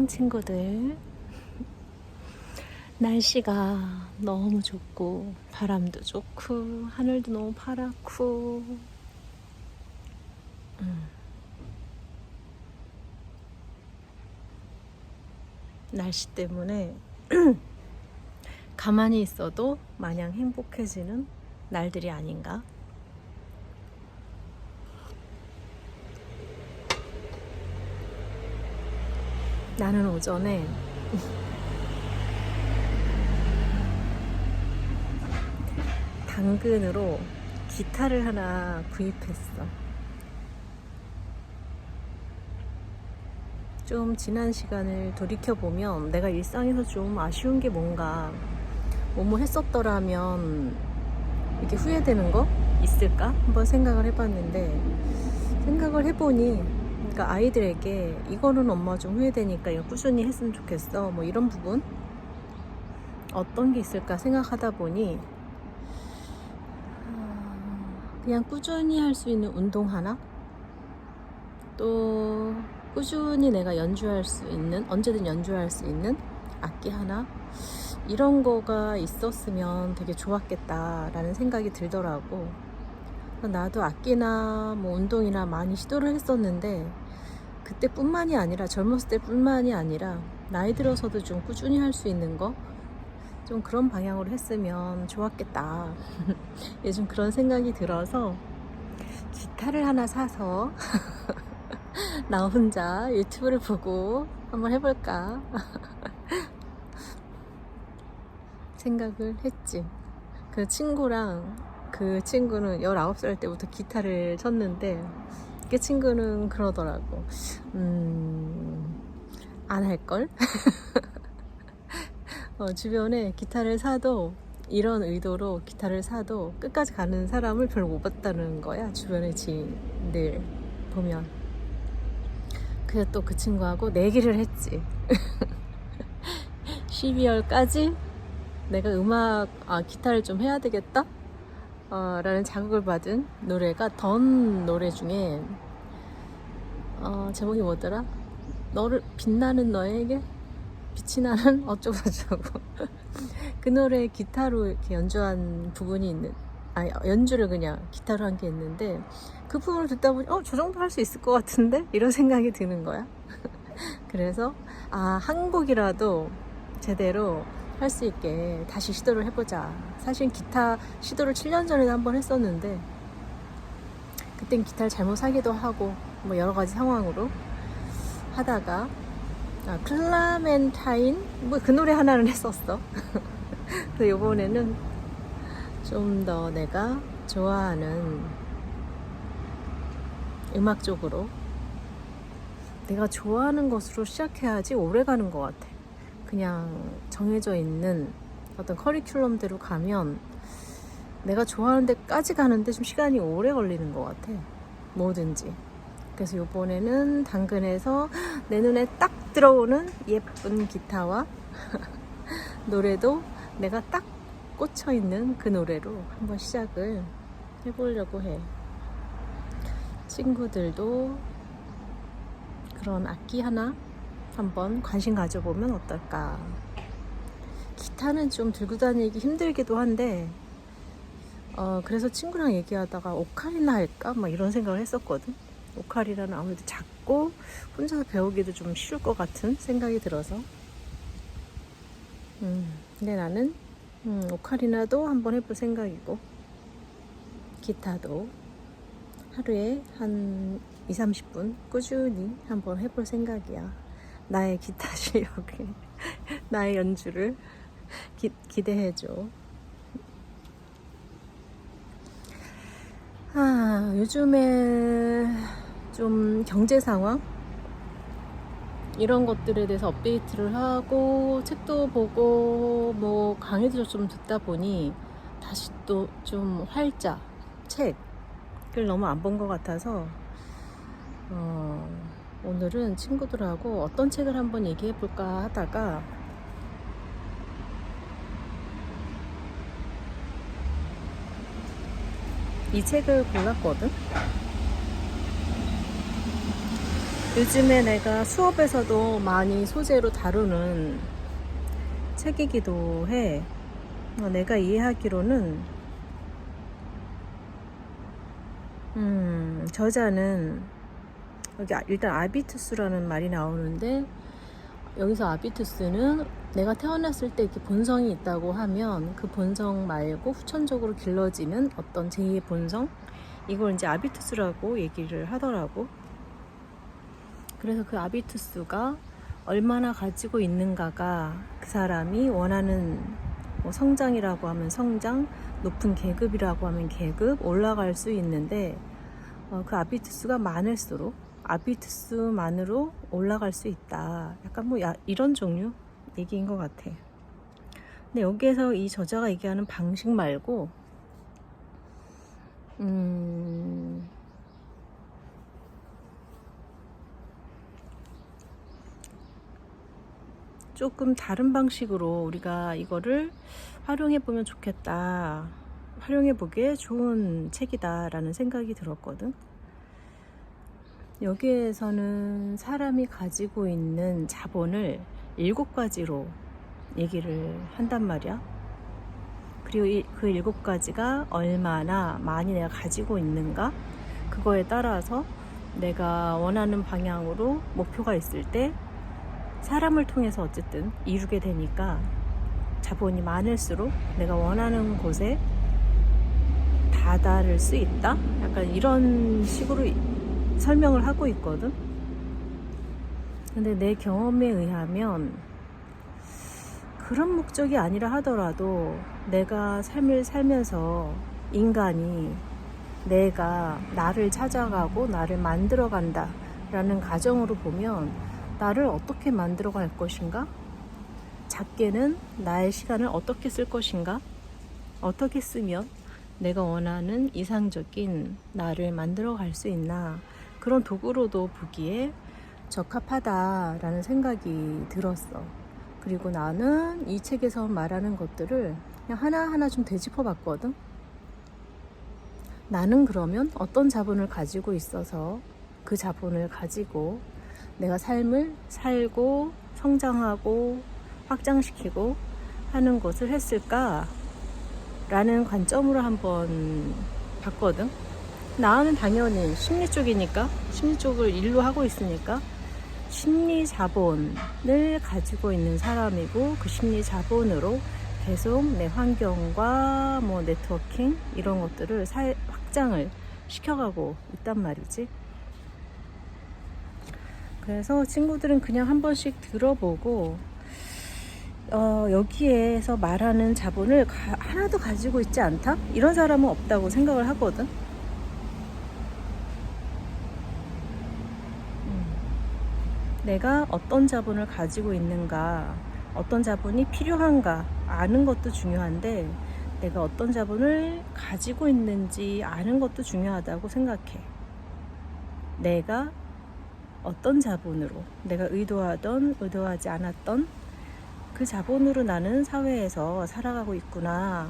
안녕 친구들. 날씨가 너무 좋고 바람도 좋고 하늘도 너무 파랗고 날씨 때문에 가만히 있어도 마냥 행복해지는 날들이 아닌가. 나는 오전에 당근으로 기타를 하나 구입했어. 좀 지난 시간을 돌이켜보면 내가 일상에서 좀 아쉬운 게 뭔가 뭐뭐 했었더라면 이렇게 후회되는 거 있을까? 한번 생각을 해봤는데, 생각을 해보니 그러니까 아이들에게 이거는 엄마 좀 후회되니까 이거 꾸준히 했으면 좋겠어, 뭐 이런 부분 어떤 게 있을까 생각하다 보니 그냥 꾸준히 할 수 있는 운동 하나, 또 꾸준히 내가 연주할 수 있는, 언제든 연주할 수 있는 악기 하나, 이런 거가 있었으면 되게 좋았겠다라는 생각이 들더라고. 나도 악기나 뭐 운동이나 많이 시도를 했었는데, 그때뿐만이 아니라 젊었을 때뿐만이 아니라 나이 들어서도 좀 꾸준히 할 수 있는 거, 좀 그런 방향으로 했으면 좋았겠다. 요즘 그런 생각이 들어서 기타를 하나 사서 나 혼자 유튜브를 보고 한번 해볼까 생각을 했지. 그 친구랑, 그 친구는 19살 때부터 기타를 쳤는데, 그 친구는 그러더라고. 안 할걸? 주변에 기타를 사도, 이런 의도로 기타를 사도 끝까지 가는 사람을 별로 못 봤다는 거야, 주변의 지인들 보면. 그래서 또 그 친구하고 내기를 했지. 12월까지 내가 기타를 좀 해야 되겠다? 라는 자극을 받은 노래가 던 노래 중에, 제목이 뭐더라? 빛나는 너에게? 빛이 나는 어쩌고저쩌고. 그 노래 기타로 이렇게 연주한 부분이 연주를 그냥 기타로 한 게 있는데, 그 부분을 듣다 보니 저 정도 할 수 있을 것 같은데? 이런 생각이 드는 거야. 그래서 한 곡이라도 제대로 할 수 있게 다시 시도를 해보자. 사실 기타 시도를 7년 전에도 한번 했었는데, 그땐 기타를 잘못 사기도 하고 뭐 여러 가지 상황으로 하다가 클라멘타인 뭐 그 노래 하나는 했었어. 그래서 이번에는 좀 더 내가 좋아하는 음악 쪽으로, 내가 좋아하는 것으로 시작해야지 오래 가는 것 같아. 그냥 정해져 있는 어떤 커리큘럼대로 가면 내가 좋아하는 데까지 가는데 좀 시간이 오래 걸리는 것 같아, 뭐든지. 그래서 이번에는 당근에서 내 눈에 딱 들어오는 예쁜 기타와 노래도 내가 딱 꽂혀있는 그 노래로 한번 시작을 해보려고 해. 친구들도 그런 악기 하나 한번 관심 가져보면 어떨까. 기타는 좀 들고 다니기 힘들기도 한데, 그래서 친구랑 얘기하다가 오카리나 할까? 막 이런 생각을 했었거든. 오카리나는 아무래도 작고 혼자서 배우기도 좀 쉬울 것 같은 생각이 들어서. 근데 나는 오카리나도 한번 해볼 생각이고, 기타도 하루에 한 20-30분 꾸준히 한번 해볼 생각이야. 나의 기타 실력을 나의 연주를 기대해줘. 요즘에 좀 경제 상황 이런 것들에 대해서 업데이트를 하고 책도 보고 뭐 강의도 좀 듣다 보니 다시 또 좀 활짝 책을 너무 안 본 것 같아서 오늘은 친구들하고 어떤 책을 한번 얘기해 볼까 하다가 이 책을 골랐거든. 요즘에 내가 수업에서도 많이 소재로 다루는 책이기도 해. 내가 이해하기로는 저자는 여기 일단 아비투스라는 말이 나오는데, 여기서 아비투스는 내가 태어났을 때 이렇게 본성이 있다고 하면 그 본성 말고 후천적으로 길러지는 어떤 제2의 본성, 이걸 이제 아비투스라고 얘기를 하더라고. 그래서 그 아비투스가 얼마나 가지고 있는가가 그 사람이 원하는 뭐 성장이라고 하면 성장, 높은 계급이라고 하면 계급, 올라갈 수 있는데, 그 아비투스가 많을수록 아비투스만으로 올라갈 수 있다. 약간 뭐 이런 종류 얘기인 것 같아. 근데 여기에서 이 저자가 얘기하는 방식 말고 조금 다른 방식으로 우리가 이거를 활용해 보면 좋겠다, 활용해 보기에 좋은 책이다 라는 생각이 들었거든. 여기에서는 사람이 가지고 있는 자본을 7가지로 얘기를 한단 말이야. 그리고 그 7가지가 얼마나 많이 내가 가지고 있는가, 그거에 따라서 내가 원하는 방향으로 목표가 있을 때 사람을 통해서 어쨌든 이루게 되니까 자본이 많을수록 내가 원하는 곳에 다다를 수 있다? 약간 이런 식으로 설명을 하고 있거든. 근데 내 경험에 의하면 그런 목적이 아니라 하더라도 내가 삶을 살면서 인간이 내가 나를 찾아가고 나를 만들어 간다 라는 가정으로 보면 나를 어떻게 만들어 갈 것인가? 작게는 나의 시간을 어떻게 쓸 것인가? 어떻게 쓰면 내가 원하는 이상적인 나를 만들어 갈 수 있나? 그런 도구로도 보기에 적합하다라는 생각이 들었어. 그리고 나는 이 책에서 말하는 것들을 그냥 하나하나 좀 되짚어 봤거든. 나는 그러면 어떤 자본을 가지고 있어서 그 자본을 가지고 내가 삶을 살고 성장하고 확장시키고 하는 것을 했을까? 라는 관점으로 한번 봤거든. 나는 당연히 심리 쪽이니까, 심리 쪽을 일로 하고 있으니까 심리 자본을 가지고 있는 사람이고, 그 심리 자본으로 계속 내 환경과 뭐 네트워킹 이런 것들을 확장을 시켜가고 있단 말이지. 그래서 친구들은 그냥 한 번씩 들어보고 여기에서 말하는 자본을 하나도 가지고 있지 않다? 이런 사람은 없다고 생각을 하거든. 내가 어떤 자본을 가지고 있는가, 어떤 자본이 필요한가 아는 것도 중요한데, 내가 어떤 자본을 가지고 있는지 아는 것도 중요하다고 생각해. 내가 어떤 자본으로, 내가 의도하던 의도하지 않았던 그 자본으로 나는 사회에서 살아가고 있구나.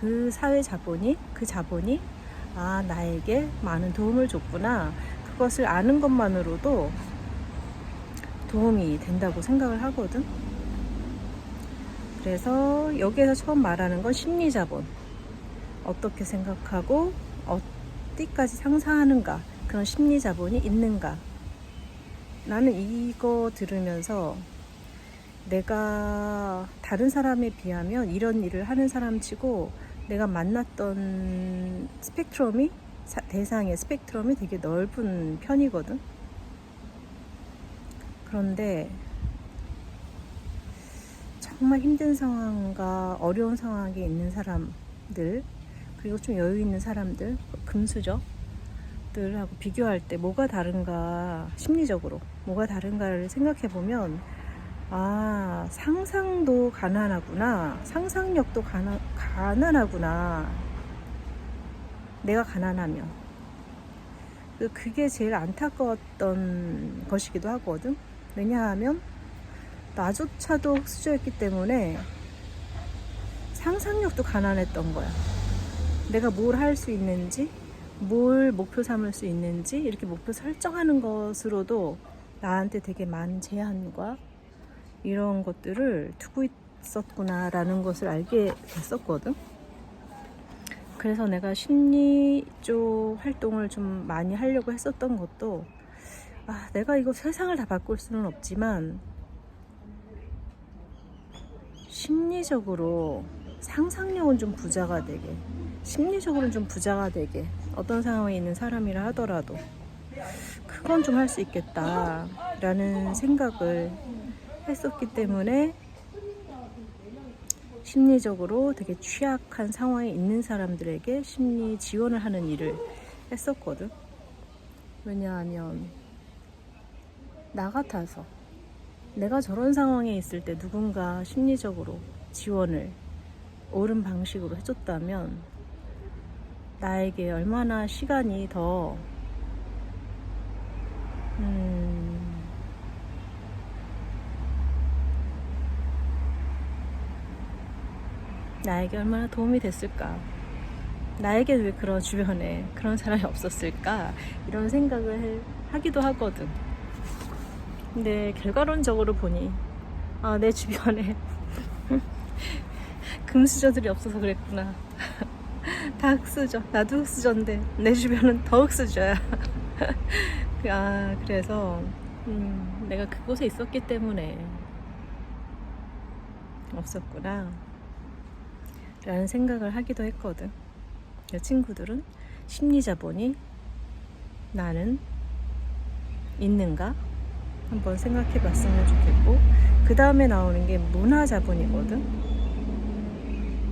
그 사회 자본이, 그 자본이 나에게 많은 도움을 줬구나. 그것을 아는 것만으로도 도움이 된다고 생각을 하거든. 그래서 여기에서 처음 말하는 건 심리 자본. 어떻게 생각하고 어디까지 상상하는가, 그런 심리 자본이 있는가. 나는 이거 들으면서 내가 다른 사람에 비하면 이런 일을 하는 사람치고 내가 만났던 스펙트럼이, 대상의 스펙트럼이 되게 넓은 편이거든. 그런데 정말 힘든 상황과 어려운 상황에 있는 사람들, 그리고 좀 여유 있는 사람들, 금수저들하고 비교할 때 뭐가 다른가, 심리적으로 뭐가 다른가를 생각해 보면 상상도 가난하구나, 상상력도 가난하구나. 내가 가난하면 그게 제일 안타까웠던 것이기도 하거든. 왜냐하면 나조차도 흑수저였기 때문에 상상력도 가난했던 거야. 내가 뭘 할 수 있는지, 뭘 목표 삼을 수 있는지 이렇게 목표 설정하는 것으로도 나한테 되게 많은 제한과 이런 것들을 두고 있었구나라는 것을 알게 됐었거든. 그래서 내가 심리 쪽 활동을 좀 많이 하려고 했었던 것도 내가 이거 세상을 다 바꿀 수는 없지만 심리적으로 상상력은 좀 부자가 되게, 심리적으로는 좀 부자가 되게, 어떤 상황에 있는 사람이라 하더라도 그건 좀 할 수 있겠다라는 생각을 했었기 때문에 심리적으로 되게 취약한 상황에 있는 사람들에게 심리 지원을 하는 일을 했었거든. 왜냐하면 나 같아서 내가 저런 상황에 있을 때 누군가 심리적으로 지원을 옳은 방식으로 해줬다면 나에게 얼마나 시간이 더 나에게 얼마나 도움이 됐을까, 나에게 왜 그런 주변에 그런 사람이 없었을까, 이런 생각을 하기도 하거든. 근데 결과론적으로 보니 내 주변에 금수저들이 없어서 그랬구나. 다 흑수저, 나도 흑수저인데 내 주변은 더 흑수저야. 그래서 내가 그곳에 있었기 때문에 없었구나 라는 생각을 하기도 했거든. 친구들은 심리 자본이 나는 있는가 한번 생각해 봤으면 좋겠고, 그 다음에 나오는 게 문화 자본이거든.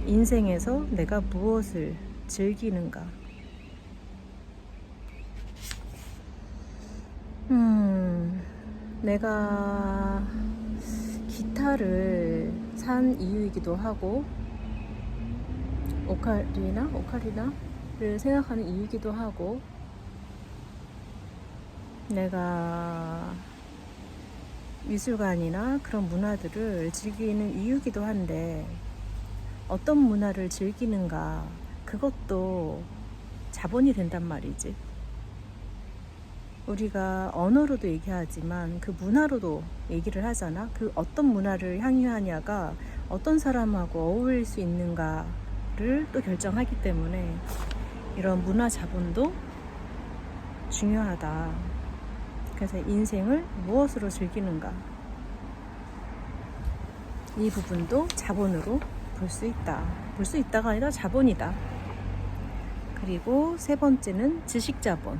인생에서 내가 무엇을 즐기는가. 내가 기타를 산 이유이기도 하고 오카리나를 생각하는 이유이기도 하고, 내가 미술관이나 그런 문화들을 즐기는 이유이기도 한데, 어떤 문화를 즐기는가, 그것도 자본이 된단 말이지. 우리가 언어로도 얘기하지만 그 문화로도 얘기를 하잖아. 그 어떤 문화를 향유하냐가 어떤 사람하고 어울릴 수 있는가를 또 결정하기 때문에 이런 문화 자본도 중요하다. 그래서 인생을 무엇으로 즐기는가, 이 부분도 자본으로 볼 수 있다. 볼 수 있다가 아니라 자본이다. 그리고 세 번째는 지식 자본.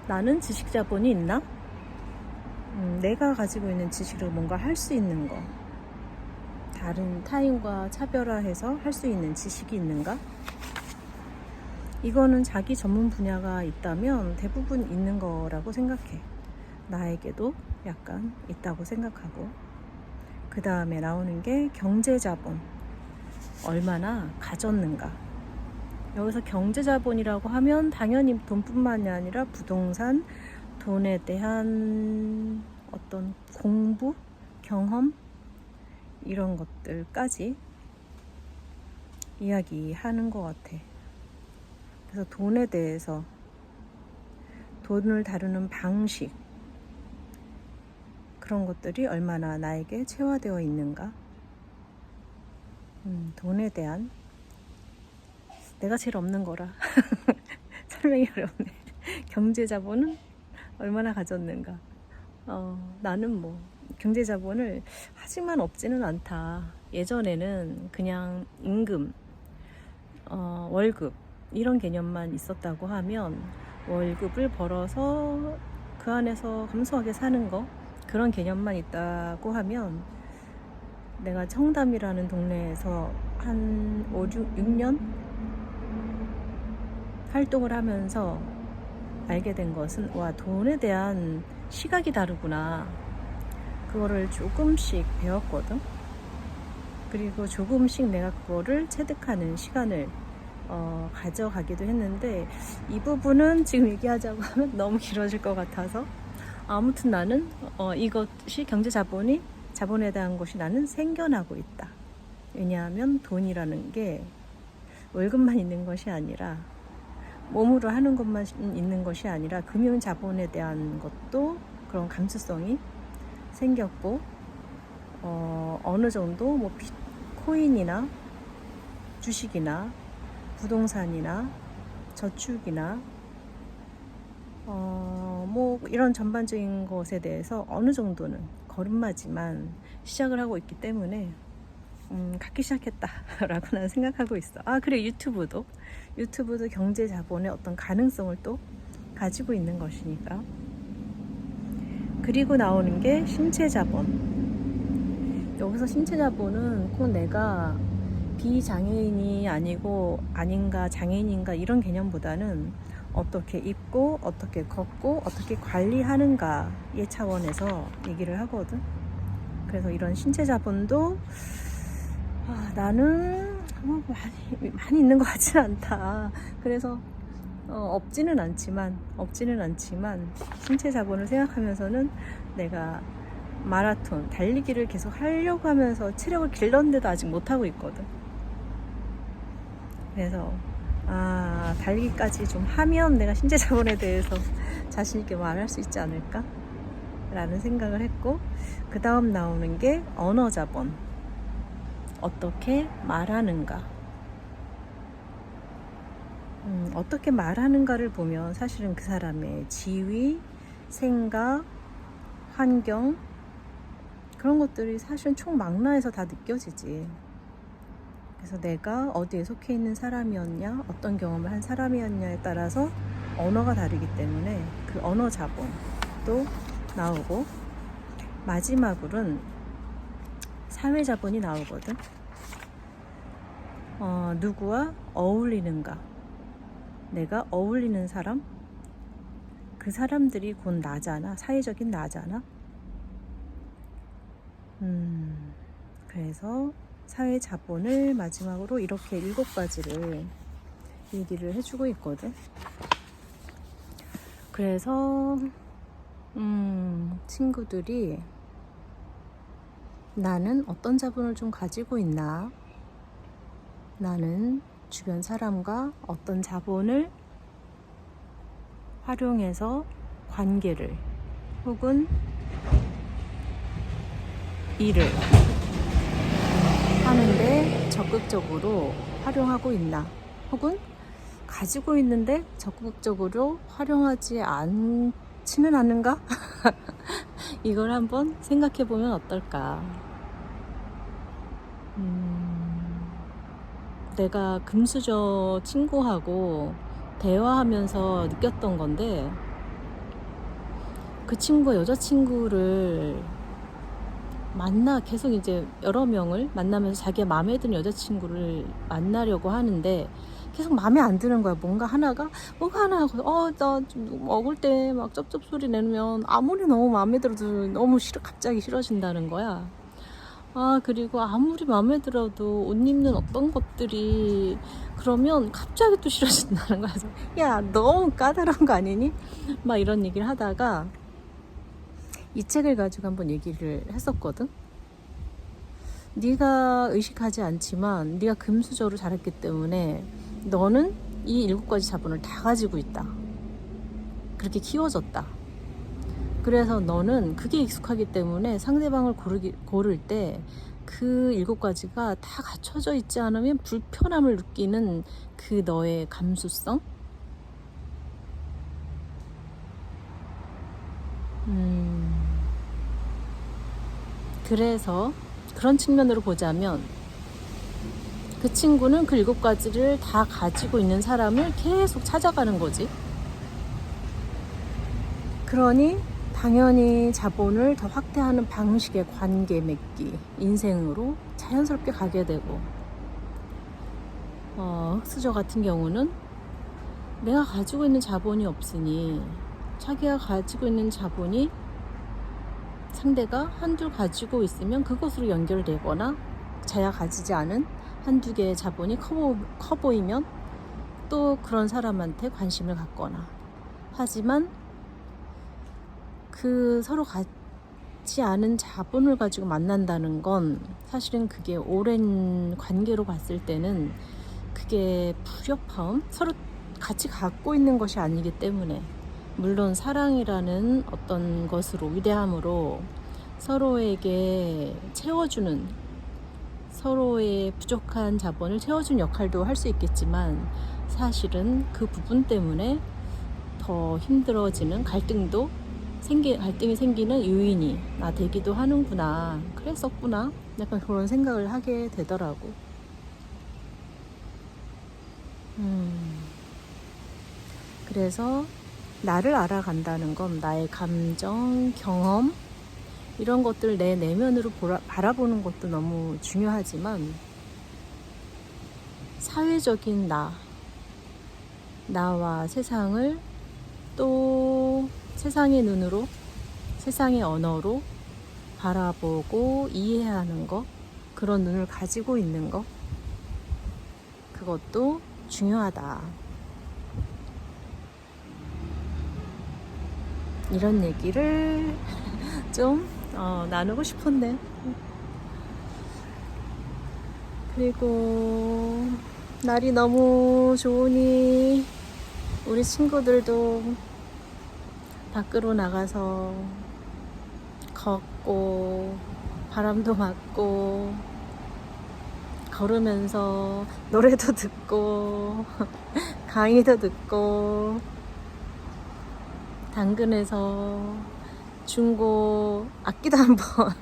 나는 지식 자본이 있나? 내가 가지고 있는 지식으로 뭔가 할 수 있는 거, 다른 타인과 차별화해서 할 수 있는 지식이 있는가? 이거는 자기 전문 분야가 있다면 대부분 있는 거라고 생각해. 나에게도 약간 있다고 생각하고, 그 다음에 나오는 게 경제 자본. 얼마나 가졌는가. 여기서 경제 자본이라고 하면 당연히 돈뿐만이 아니라 부동산, 돈에 대한 어떤 공부, 경험, 이런 것들까지 이야기하는 것 같아. 그래서 돈에 대해서, 돈을 다루는 방식, 그런 것들이 얼마나 나에게 체화되어 있는가. 돈에 대한, 내가 제일 없는 거라 설명이 어렵네. 경제 자본은 얼마나 가졌는가. 나는 뭐 경제 자본을 하지만 없지는 않다. 예전에는 그냥 임금, 월급 이런 개념만 있었다고 하면, 월급을 벌어서 그 안에서 감소하게 사는 거, 그런 개념만 있다고 하면, 내가 청담이라는 동네에서 한 6년 활동을 하면서 알게 된 것은, 돈에 대한 시각이 다르구나. 그거를 조금씩 배웠거든. 그리고 조금씩 내가 그거를 체득하는 시간을 가져가기도 했는데, 이 부분은 지금 얘기하자고 하면 너무 길어질 것 같아서, 아무튼 나는 이것이 경제 자본에 대한 것이 나는 생겨나고 있다. 왜냐하면 돈이라는 게 월급만 있는 것이 아니라 몸으로 하는 것만 있는 것이 아니라 금융 자본에 대한 것도 그런 감수성이 생겼고, 어느 정도 뭐 비트코인이나 주식이나 부동산이나 저축이나 뭐 이런 전반적인 것에 대해서 어느 정도는 걸음마지만 시작을 하고 있기 때문에 갖기 시작했다라고 나는 생각하고 있어. 그래, 유튜브도 경제 자본의 어떤 가능성을 또 가지고 있는 것이니까. 그리고 나오는 게 신체 자본. 여기서 신체 자본은 꼭 내가 비장애인이 아닌가 장애인인가 이런 개념보다는 어떻게 입고 어떻게 걷고 어떻게 관리하는가의 차원에서 얘기를 하거든. 그래서 이런 신체 자본도 나는 많이 있는 것 같지는 않다. 그래서 없지는 않지만 신체 자본을 생각하면서는 내가 마라톤 달리기를 계속 하려고 하면서 체력을 길렀는데도 아직 못하고 있거든. 그래서 달리기까지 좀 하면 내가 신체 자본에 대해서 자신 있게 말할 수 있지 않을까 라는 생각을 했고, 그 다음 나오는 게 언어 자본. 어떻게 말하는가. 어떻게 말하는가를 보면 사실은 그 사람의 지위, 생각, 환경, 그런 것들이 사실은 총망라해서 다 느껴지지. 그래서 내가 어디에 속해 있는 사람이었냐, 어떤 경험을 한 사람이었냐에 따라서 언어가 다르기 때문에 그 언어 자본도 나오고, 마지막으로는 사회 자본이 나오거든. 누구와 어울리는가. 내가 어울리는 사람, 그 사람들이 곧 나잖아. 사회적인 나잖아. 그래서 사회 자본을 마지막으로 이렇게 7가지를 얘기를 해주고 있거든. 그래서 친구들이 나는 어떤 자본을 좀 가지고 있나, 나는 주변 사람과 어떤 자본을 활용해서 관계를 혹은 일을 하는데 적극적으로 활용하고 있나, 혹은 가지고 있는데 적극적으로 활용하지 않지는 않은가? 이걸 한번 생각해 보면 어떨까. 내가 금수저 친구하고 대화하면서 느꼈던 건데, 그 친구가 여자친구를 계속 이제 여러 명을 만나면서 자기가 마음에 드는 여자친구를 만나려고 하는데 계속 마음에 안 드는 거야. 뭐가 하나 하고 나 좀 먹을 때 막 쩝쩝 소리 내면 아무리 너무 마음에 들어도 너무 갑자기 싫어진다는 거야. 그리고 아무리 마음에 들어도 옷 입는 어떤 것들이 그러면 갑자기 또 싫어진다는 거야. 그래서 야, 너무 까다로운 거 아니니? 막 이런 얘기를 하다가 이 책을 가지고 한번 얘기를 했었거든. 네가 의식하지 않지만 네가 금수저로 자랐기 때문에 너는 이 7가지 자본을 다 가지고 있다. 그렇게 키워졌다. 그래서 너는 그게 익숙하기 때문에 상대방을 고를 때 그 7가지가 다 갖춰져 있지 않으면 불편함을 느끼는 그 너의 감수성? 그래서 그런 측면으로 보자면 그 친구는 그 7가지를 다 가지고 있는 사람을 계속 찾아가는 거지. 그러니 당연히 자본을 더 확대하는 방식의 관계 맺기, 인생으로 자연스럽게 가게 되고, 흑수저 같은 경우는 내가 가지고 있는 자본이 없으니 자기가 가지고 있는 자본이 상대가 한둘 가지고 있으면 그것으로 연결되거나, 자기가 가지지 않은 한두 개의 자본이 커 보이면 또 그런 사람한테 관심을 갖거나. 하지만 그 서로 같지 않은 자본을 가지고 만난다는 건 사실은 그게 오랜 관계로 봤을 때는 그게 불협화음, 서로 같이 갖고 있는 것이 아니기 때문에, 물론 사랑이라는 어떤 것으로, 위대함으로 서로에게 채워주는, 서로의 부족한 자본을 채워준 역할도 할 수 있겠지만, 사실은 그 부분 때문에 더 힘들어지는 갈등이 생기는 요인이 나 되기도 하는구나, 그랬었구나, 약간 그런 생각을 하게 되더라고. 그래서 나를 알아간다는 건 나의 감정, 경험, 이런 것들 내 내면으로 바라보는 것도 너무 중요하지만, 사회적인 나와 세상을 또 세상의 눈으로, 세상의 언어로 바라보고 이해하는 것, 그런 눈을 가지고 있는 것, 그것도 중요하다. 이런 얘기를 좀 나누고 싶었네. 그리고 날이 너무 좋으니 우리 친구들도 밖으로 나가서 걷고 바람도 맞고 걸으면서 노래도 듣고 강의도 듣고 당근에서 중고 악기도 한번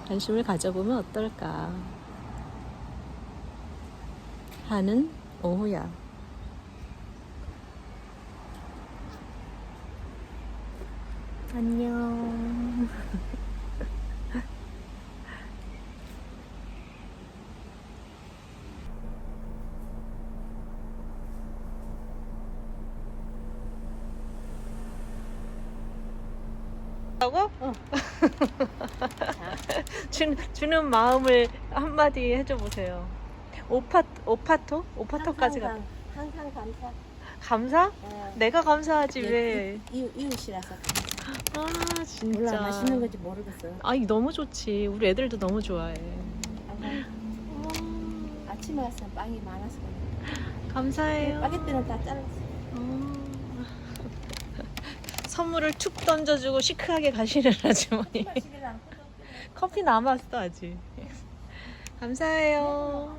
관심을 가져보면 어떨까 하는 오후야. 안녕. 하고? 주는 마음을 한마디 해줘보세요. 오파토까지 가. 항상 감사. 감사? 네. 내가 감사하지 왜? 이웃이라서. 아 진짜. 몰라, 맛있는 건지 모르겠어요. 아이 너무 좋지. 우리 애들도 너무 좋아해. 아침에 왔으면 빵이 많아서 그래. 감사해요. 바게트는 다 잘랐어. 선물을 툭 던져주고 시크하게 가시는 아주머니. 커피 남았어 아직. 감사해요.